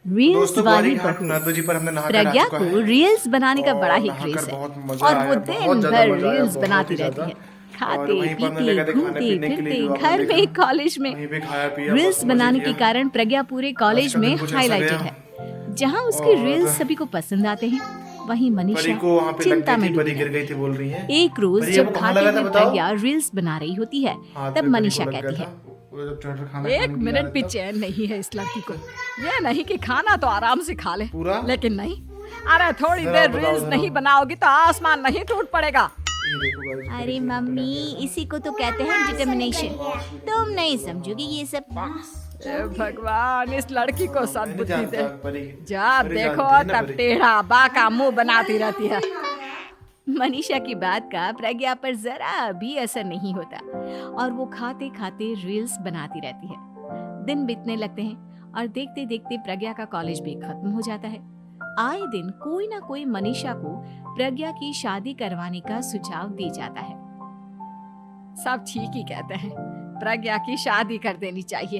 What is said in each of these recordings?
Reels वाली बहू नर्मदा जी पर हमने नहा कर आ प्रज्ञा चुका को है रील्स बनाने का बड़ा ही और क्रेज नहाकर है बहुत मजा और आया, वो बहुत दिन ज्यादा भर मजा आया, रील्स बहुत बनाती ही रहती ज्यादा। है। और खाते वहीं पर हमने पीते देखा खाने घूमते पीने के लिए फिरते जो आपने घर देखा में कॉलेज में वहीं पे खाया पिया, रील्स बस मजे बनाने के किया। कारण प्रज्ञा पूरे आज कॉलेज का में दिन कुछ ऐसा हाईलाइटेड गया। है। जहां उसके और रील्स सभी को पसंद आते हैं वहीं परी मनीषा को वहाँ पे लग चिंता गई में थी, डूबी परी गिर रहती गई थी है। बोल रही है। एक रोज परी जब आपको कहाँ खाते लगा था हुए बताओ? प्रज्ञा रील्स बना रही होती है हाथ तब पे परी को मनीषा लग गया कहती था। है, वो जब टमाटर खाना एक खाने के लिए आ मिनट रहे भी थे तब। चैन नहीं है इस लड़की को। ये नहीं कि खाना तो आराम से खा ले, पूरा? लेकिन नहीं। अरे थोड़ी जरा देर बताओ, रील्स जरा। नहीं बनाओगे तो आसमान नहीं टूट पड़ेगा। ये देखो guys, परी अरे को मम्मी इसी को तो कहते हैं डिटर्मिनेशन। तुम नहीं समझोगी ये सब। ए भगवान, इस लड़की को मैं सद्बुद्धि नहीं दे। जानता परी। जा परी देखो जानती है ना तब परी। टेढ़ा बाका मुंह बनाती रहती है। मनीषा की बात का प्रज्ञा पर जरा भी असर नहीं होता और वो खाते खाते रील्स बनाती रहती है। दिन बीतने लगते हैं और देखते देखते प्रज्ञा का कॉलेज भी खत्म हो जाता है। आए दिन कोई ना कोई मनीषा को प्रज्ञा की शादी करवाने का सुझाव दे जाता है। सब ठीक ही कहते हैं, प्रज्ञा की शादी कर देनी चाहिए।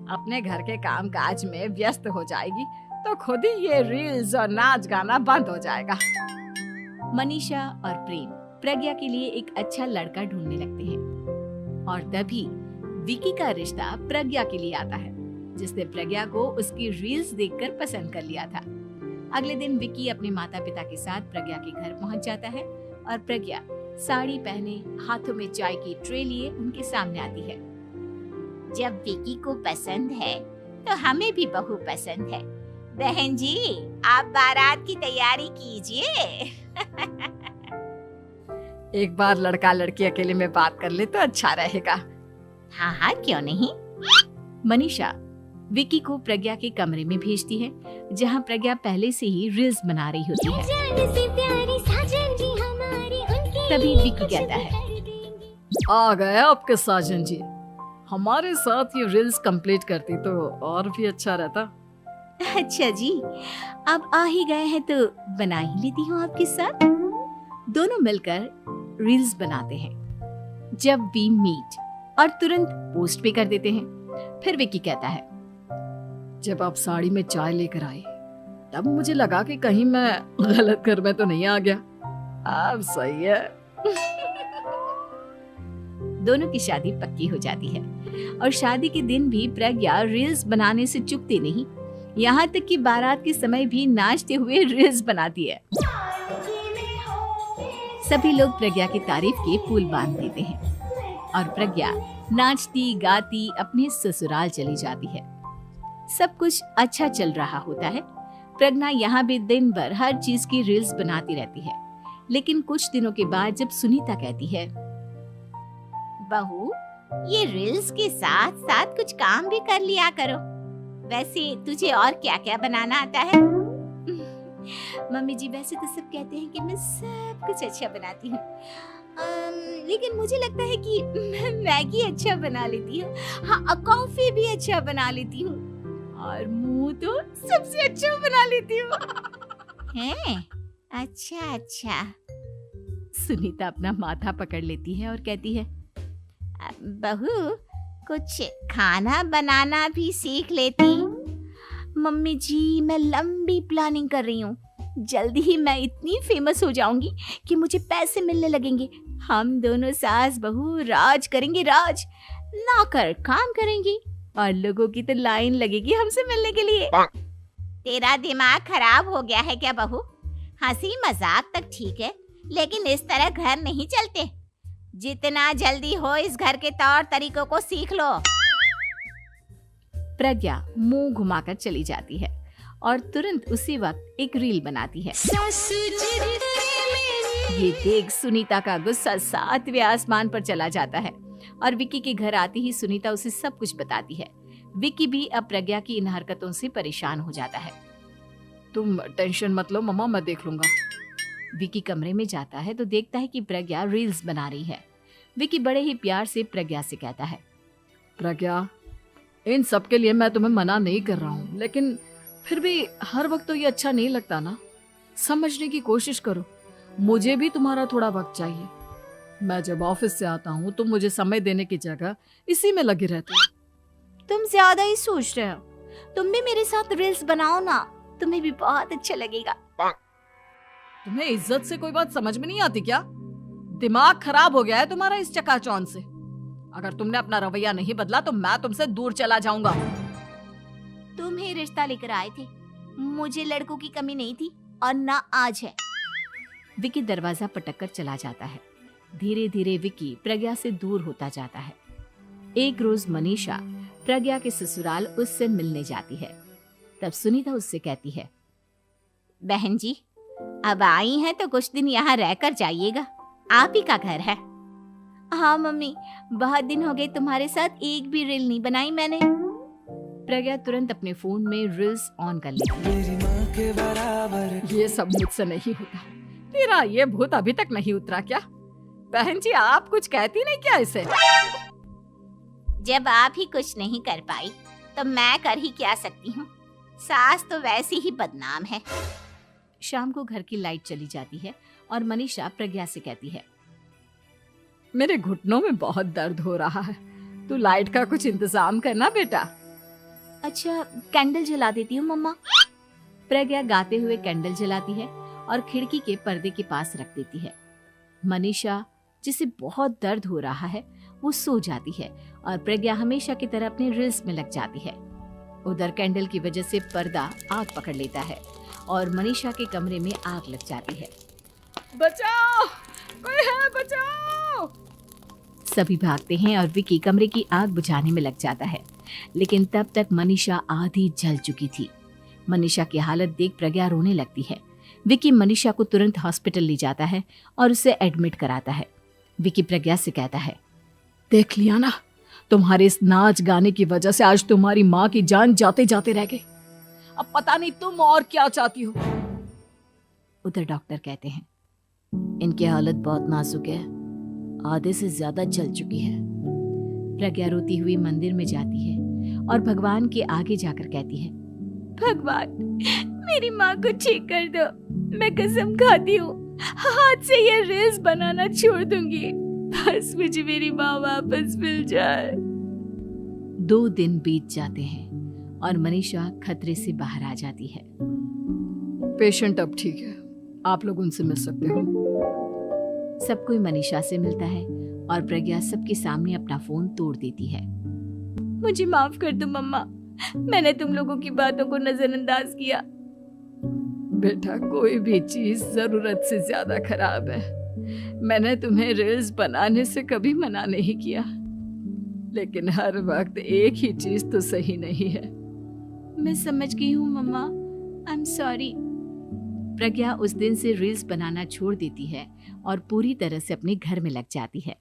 अपने घर के काम काज में व्यस्त हो जाएगी तो खुद ही ये रील्स और नाच गाना बंद हो जाएगा। मनीषा और प्रेम प्रज्ञा के लिए एक अच्छा लड़का ढूंढने लगते हैं और तभी विकी का रिश्ता प्रज्ञा के लिए आता है, जिसने प्रज्ञा को उसकी रील्स देखकर पसंद कर लिया था। अगले दिन विकी अपने माता पिता के साथ प्रज्ञा के घर पहुंच जाता है और प्रज्ञा साड़ी पहने हाथों में चाय की ट्रे लिए उनके सामने आती है। जब विकी को पसंद है तो हमें भी बहू पसंद है। बहन जी, आप बारात की तैयारी कीजिए। एक बार लड़का लड़की अकेले में बात कर ले तो अच्छा रहेगा। हाँ हाँ क्यों नहीं। मनीषा विकी को प्रज्ञा के कमरे में भेजती है जहाँ प्रज्ञा पहले से ही रील्स बना रही होती है। तभी विकी कहता है, आ गए आपके साजन जी। हमारे साथ ये रील्स कंप्लीट करती तो और भी अच्छा रहता। अच्छा जी, अब आ ही गए हैं तो बना ही लेती हूँ आपके साथ। दोनों मिलकर रील्स बनाते हैं। जब वी मीट और तुरंत पोस्ट भी कर देते हैं। फिर विकी कहता है, जब आप साड़ी में चाय लेकर आए तब मुझे लगा कि कहीं मैं गलत घर में तो नहीं आ गया। अब सही है। दोनों की शादी पक्की हो जाती है और शादी के दिन भी प्रज्ञा रील्स बनाने से चूकती नहीं। यहाँ तक कि बारात के समय भी नाचते हुए रील्स बनाती है। सभी लोग प्रज्ञा की तारीफ के पुल बांध देते हैं और प्रज्ञा नाचती गाती अपने ससुराल चली जाती है। सब कुछ अच्छा चल रहा होता है। प्रज्ञा यहाँ भी दिन भर हर चीज की रील्स बनाती रहती है। लेकिन कुछ दिनों के बाद जब सुनीता कहती है, बहू ये रील्स के साथ साथ कुछ काम भी कर लिया करो। वैसे तुझे और क्या क्या बनाना आता है? मम्मी जी वैसे तो सब कहते हैं कि मैं सब कुछ अच्छा बनाती हूँ, लेकिन मुझे लगता है कि मैं मैगी अच्छा बना लेती हूँ। हाँ, कॉफी भी अच्छा बना लेती हूँ और मुंह तो सबसे अच्छा बना लेती हूँ। हैं? अच्छा अच्छा। सुनीता अपना माथा पकड़ लेती है और कहती है, बहू कुछ खाना बनाना भी सीख लेती। मम्मी जी मैं लंबी प्लानिंग कर रही हूँ। जल्दी ही मैं इतनी फेमस हो जाऊंगी कि मुझे पैसे मिलने लगेंगे। हम दोनों सास बहू राज करेंगे, राज नौकर काम करेंगे और लोगों की तो लाइन लगेगी हमसे मिलने के लिए। तेरा दिमाग खराब हो गया है क्या बहू? हंसी मजाक तक ठीक है, लेकिन इस तरह घर नहीं चलते। जितना जल्दी हो इस घर के तौर तरीकों को सीख लो। प्रज्ञा मुंह घुमाकर चली जाती है और तुरंत उसी वक्त एक रील बनाती है। ये देख सुनीता का गुस्सा 7वें आसमान पर चला जाता है और विकी के घर आती ही सुनीता उसे सब कुछ बताती है। विकी भी अब प्रज्ञा की इन हरकतों से परेशान हो जाता है। तुम टेंशन मत लो मम्मा, मैं देख लूंगा। विकी कमरे में जाता है तो देखता है कि प्रज्ञा रील्स बना रही है। विकी बड़े ही प्यार से प्रज्ञा से कहता है, प्रज्ञा इन सब के लिए मैं तुम्हें मना नहीं कर रहा हूँ, लेकिन फिर भी हर वक्त तो ये अच्छा नहीं लगता ना। समझने की कोशिश करो, मुझे भी तुम्हारा थोड़ा वक्त चाहिए। मैं जब ऑफिस से आता हूँ तो मुझे समय देने की जगह इसी में लगी रहती है। तुम ज्यादा ही सोच रहे हो। तुम भी मेरे साथ रील्स बनाओ ना, तुम्हें भी बहुत अच्छा लगेगा। तुम्हें इज्जत से कोई बात समझ में नहीं आती क्या? दिमाग खराब हो गया है तुम्हारा इस चकाचौंध से। अगर तुमने अपना रवैया नहीं बदला तो मैं तुमसे दूर चला जाऊंगा। तुम ही रिश्ता लेकर आए थे, मुझे लड़कों की कमी नहीं थी और ना आज है। विकी दरवाजा पटक कर चला जाता है। धीरे धीरे विकी प्रज्ञा से दूर होता जाता है। एक रोज मनीषा प्रज्ञा के ससुराल उससे मिलने जाती है। तब सुनीता उससे कहती है, बहन जी अब आई हैं तो कुछ दिन यहाँ रहकर जाइएगा, आप ही का घर है। हाँ मम्मी, बहुत दिन हो गए तुम्हारे साथ एक भी रील नहीं बनाई मैंने। प्रज्ञा तुरंत अपने फोन में रील्स ऑन कर लेती है। ये सब मुझसे नहीं होता। तेरा ये भूत अभी तक नहीं उतरा क्या? बहन जी आप कुछ कहती नहीं क्या इसे? जब आप ही कुछ नहीं कर पाई तो मैं कर ही क्या सकती हूँ, सास तो वैसी ही बदनाम है। शाम को घर की लाइट चली जाती है और मनीषा प्रज्ञा से कहती है, मेरे घुटनों में बहुत दर्द हो रहा है, तू लाइट का कुछ इंतजाम करना बेटा। अच्छा कैंडल जला देती हूँ मम्मा। प्रज्ञा गाते हुए कैंडल जलाती है और खिड़की के पर्दे के पास रख देती है। मनीषा जिसे बहुत दर्द हो रहा है वो सो जाती है और प्रज्ञा हमेशा की तरह अपने रील्स में लग जाती है। उधर कैंडल की वजह से पर्दा आग पकड़ लेता है और मनीषा के कमरे में आग लग जाती है। बचाओ, कोई है बचाओ। सभी भागते हैं और विकी कमरे की आग बुझाने में लग जाता है, लेकिन तब तक मनीषा आधी जल चुकी थी। मनीषा की हालत देख प्रज्ञा रोने लगती है। विकी मनीषा को तुरंत हॉस्पिटल ले जाता है और उसे एडमिट कराता है। विकी प्रज्ञा से कहता है, देख लिया ना, तुम्हारे इस नाच गाने की वजह से आज तुम्हारी माँ की जान जाते जाते रह गई। अब पता नहीं तुम और क्या चाहती हो। उधर डॉक्टर कहते हैं, इनकी हालत बहुत नाजुक है, आधे से ज्यादा जल चुकी है। प्रज्ञा रोती हुई मंदिर में जाती है और भगवान के आगे जाकर कहती है, भगवान मेरी माँ को ठीक कर दो, मैं कसम खाती हूँ हाथ से ये रील्स बनाना छोड़ दूंगी, बस मुझे मेरी माँ वापस मिल जाए। 2 दिन बीत जाते हैं और मनीषा खतरे से बाहर आ जाती है। पेशेंट अब ठीक है, आप लोग उनसे मिल सकते हो। सब कोई मनीषा से मिलता है और प्रज्ञा सबके सामने अपना फोन तोड़ देती है। मुझे माफ कर दो मम्मा, मैंने तुम लोगों की बातों को नजरअंदाज किया। बेटा कोई भी चीज जरूरत से ज्यादा खराब है। मैंने तुम्हें रील्स बनाने से कभी मना नहीं किया, लेकिन हर वक्त एक ही चीज तो सही नहीं है। मैं समझ गई हूँ मम्मा, आई एम सॉरी। प्रज्ञा उस दिन से रील्स बनाना छोड़ देती है और पूरी तरह से अपने घर में लग जाती है।